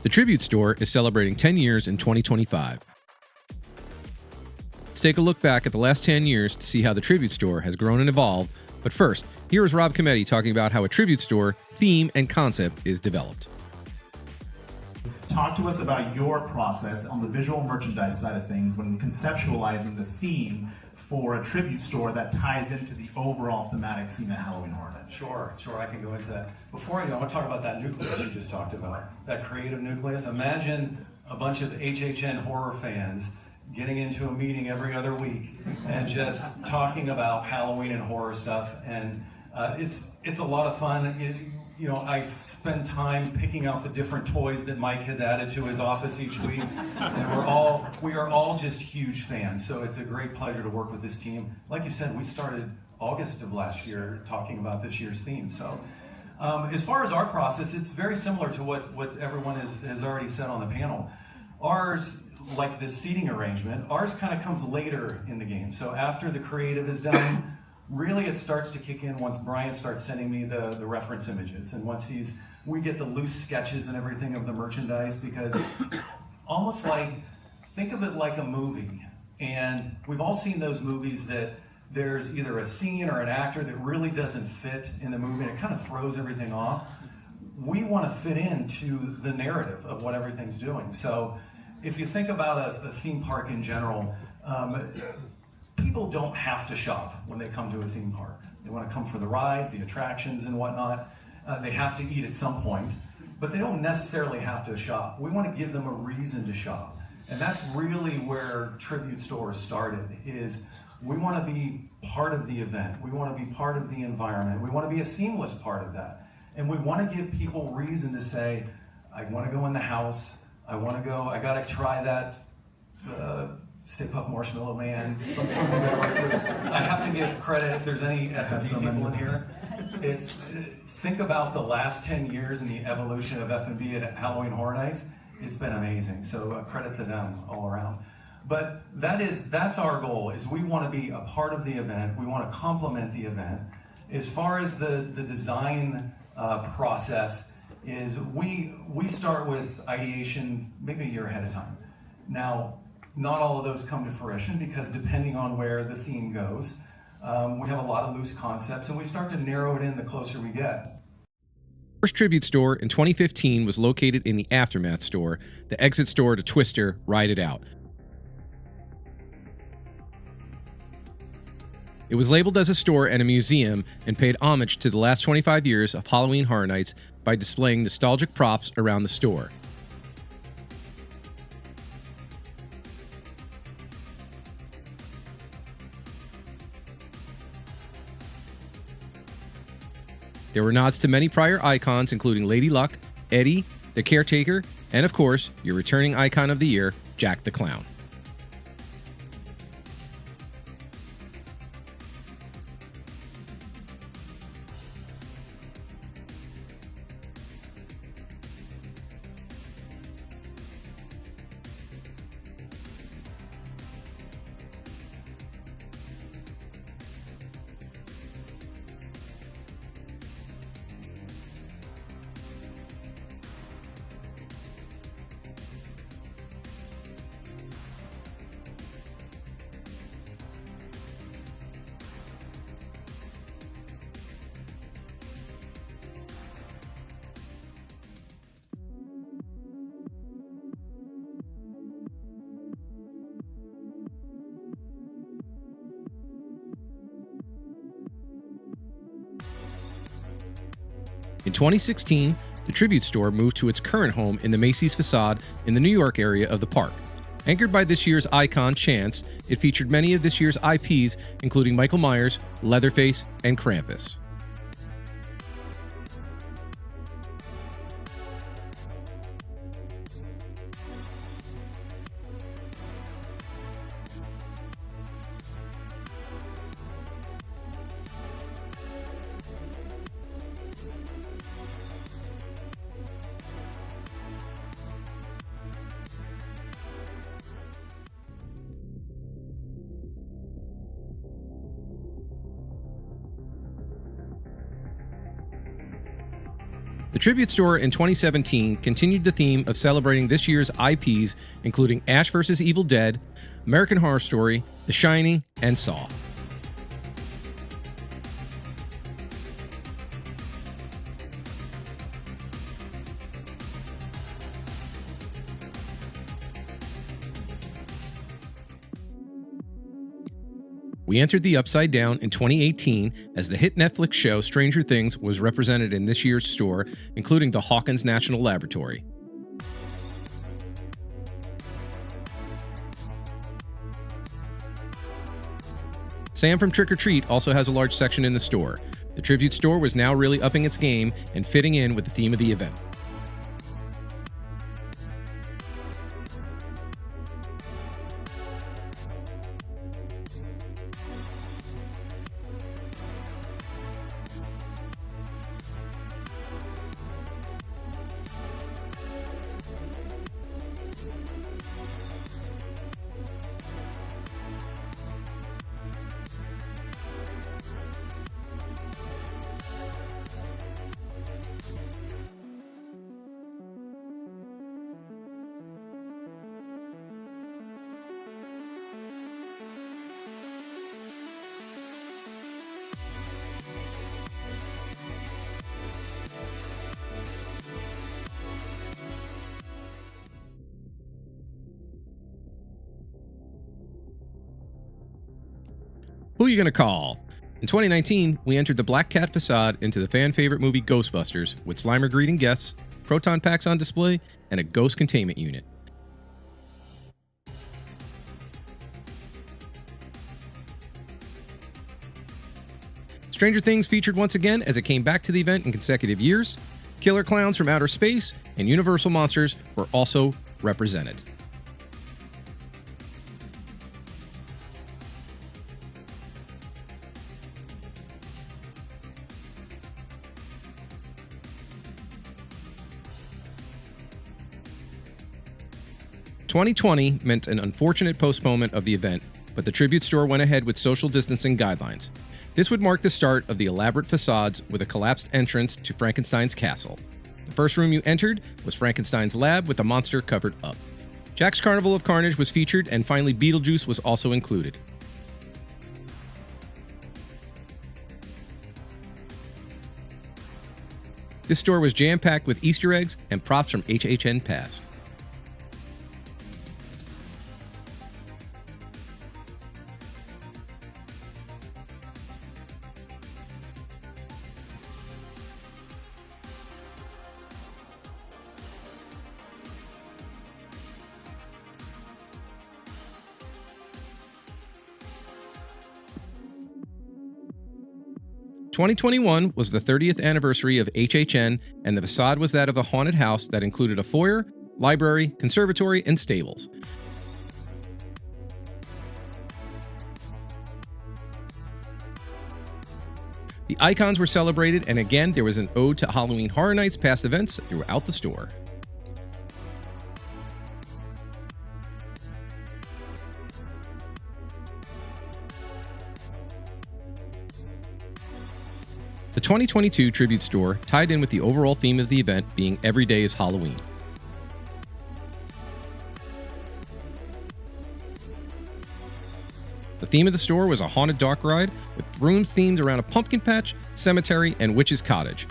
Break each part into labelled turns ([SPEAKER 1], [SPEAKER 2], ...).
[SPEAKER 1] The Tribute Store is celebrating 10 years in 2025. Let's take a look back at the last 10 years to see how the Tribute Store has grown and evolved. But first, here is Rob Cometti talking about how a Tribute Store theme and concept is developed.
[SPEAKER 2] Talk to us about your process on the visual merchandise side of things when conceptualizing the theme for a tribute store that ties into the overall thematic scene at Halloween Horror Nights.
[SPEAKER 3] Sure, I can go into that. Before I do, I want to talk about that nucleus you just talked about, that creative nucleus. Imagine a bunch of HHN horror fans getting into a meeting every other week and just talking about Halloween and horror stuff, and it's a lot of fun. I spend time picking out the different toys that Mike has added to his office each week, and we are all just huge fans. So it's a great pleasure to work with this team. Like you said, we started August of last year talking about this year's theme. So as far as our process, it's very similar to what everyone has already said on the panel. Ours, like this seating arrangement, ours kind of comes later in the game. So after the creative is done, really it starts to kick in once Brian starts sending me the reference images, and once we get the loose sketches and everything of the merchandise, because almost like, think of it like a movie. And we've all seen those movies that there's either a scene or an actor that really doesn't fit in the movie and it kind of throws everything off. We want to fit into the narrative of what everything's doing. So if you think about a theme park in general, people don't have to shop when they come to a theme park. They want to come for the rides, the attractions and whatnot. They have to eat at some point, but they don't necessarily have to shop. We want to give them a reason to shop. And that's really where Tribute Stores started, is we want to be part of the event. We want to be part of the environment. We want to be a seamless part of that. And we want to give people reason to say, I want to go in the house. I got to try that Stay Puft Marshmallow Man. I have to give credit if there's any F&B people in here. Think about the last 10 years and the evolution of F&B at Halloween Horror Nights. It's been amazing, so credit to them all around. But that's our goal, is we want to be a part of the event. We want to complement the event. As far as the design process is, we start with ideation maybe a year ahead of time. Now, not all of those come to fruition because depending on where the theme goes, we have a lot of loose concepts, and we start to narrow it in the closer we get.
[SPEAKER 1] The first Tribute Store in 2015 was located in the Aftermath store, the exit store to Twister Ride It Out. It was labeled as a store and a museum and paid homage to the last 25 years of Halloween Horror Nights by displaying nostalgic props around the store. There were nods to many prior icons, including Lady Luck, Eddie, the Caretaker, and of course, your returning icon of the year, Jack the Clown. In 2016, the Tribute Store moved to its current home in the Macy's facade in the New York area of the park. Anchored by this year's icon, Chance, it featured many of this year's IPs, including Michael Myers, Leatherface, and Krampus. The Tribute Store in 2017 continued the theme of celebrating this year's IPs, including Ash vs. Evil Dead, American Horror Story, The Shining, and Saw. We entered the Upside Down in 2018 as the hit Netflix show Stranger Things was represented in this year's store, including the Hawkins National Laboratory. Sam from Trick or Treat also has a large section in the store. The Tribute Store was now really upping its game and fitting in with the theme of the event. Who are you going to call? In 2019, we entered the Black Cat facade into the fan favorite movie Ghostbusters with Slimer greeting guests, proton packs on display, and a ghost containment unit. Stranger Things featured once again as it came back to the event in consecutive years. Killer clowns from outer space and Universal monsters were also represented. "2020 meant an unfortunate postponement of the event, but the Tribute Store went ahead with social distancing guidelines. This would mark the start of the elaborate facades with a collapsed entrance to Frankenstein's castle. The first room you entered was Frankenstein's lab with the monster covered up. Jack's Carnival of Carnage was featured, and finally Beetlejuice was also included. This store was jam-packed with Easter eggs and props from HHN past. "2021 was the 30th anniversary of HHN, and the facade was that of a haunted house that included a foyer, library, conservatory, and stables. The icons were celebrated, and again there was an ode to Halloween Horror Nights past events throughout the store. The 2022 Tribute Store tied in with the overall theme of the event being "Every Day is Halloween." The theme of the store was a haunted dark ride with rooms themed around a pumpkin patch, cemetery, and witch's cottage.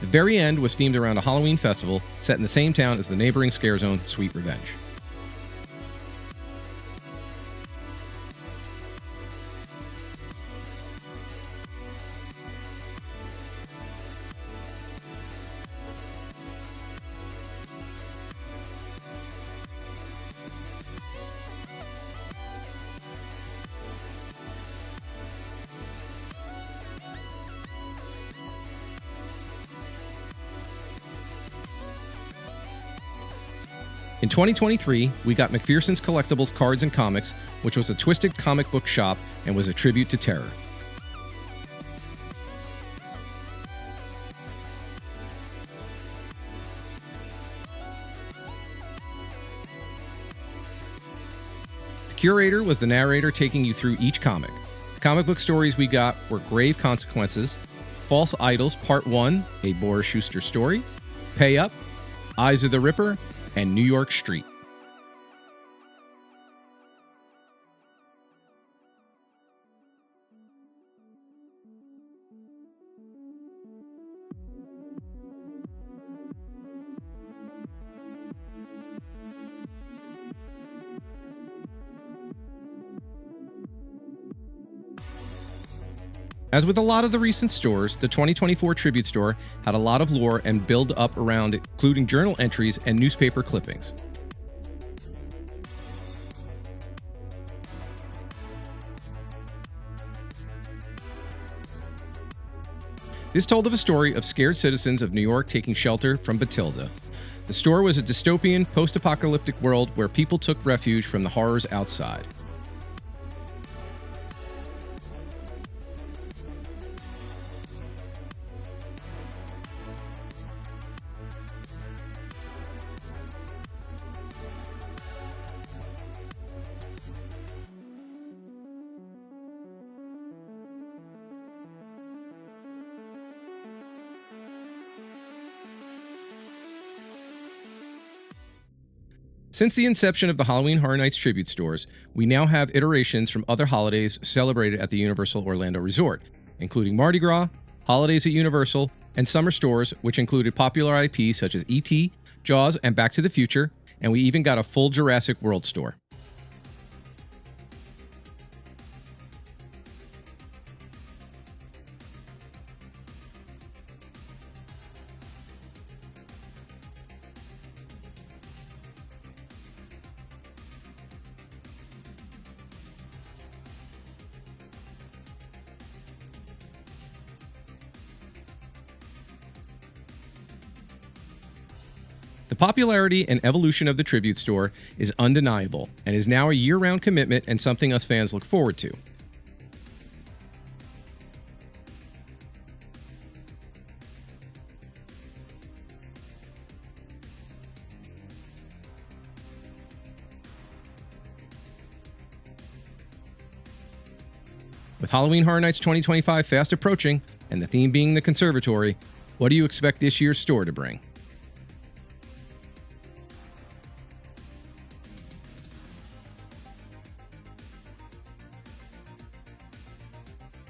[SPEAKER 1] The very end was themed around a Halloween festival set in the same town as the neighboring scare zone, Sweet Revenge. In 2023, we got McPherson's Collectibles Cards and Comics, which was a twisted comic book shop and was a tribute to terror. curator was the narrator taking you through each comic. The comic book stories we got were Grave Consequences, False Idols Part 1, a Boris Schuster story, Pay Up, Eyes of the Ripper, and New York Street. As with a lot of the recent stores, the 2024 Tribute Store had a lot of lore and build up around it, including journal entries and newspaper clippings. This told of a story of scared citizens of New York taking shelter from Batilda. The store was a dystopian, post-apocalyptic world where people took refuge from the horrors outside. Since the inception of the Halloween Horror Nights Tribute Stores, we now have iterations from other holidays celebrated at the Universal Orlando Resort, including Mardi Gras, holidays at Universal, and summer stores, which included popular IPs such as E.T., Jaws, and Back to the Future, and we even got a full Jurassic World store. The popularity and evolution of the Tribute Store is undeniable and is now a year-round commitment and something us fans look forward to. With Halloween Horror Nights 2025 fast approaching and the theme being the conservatory, what do you expect this year's store to bring?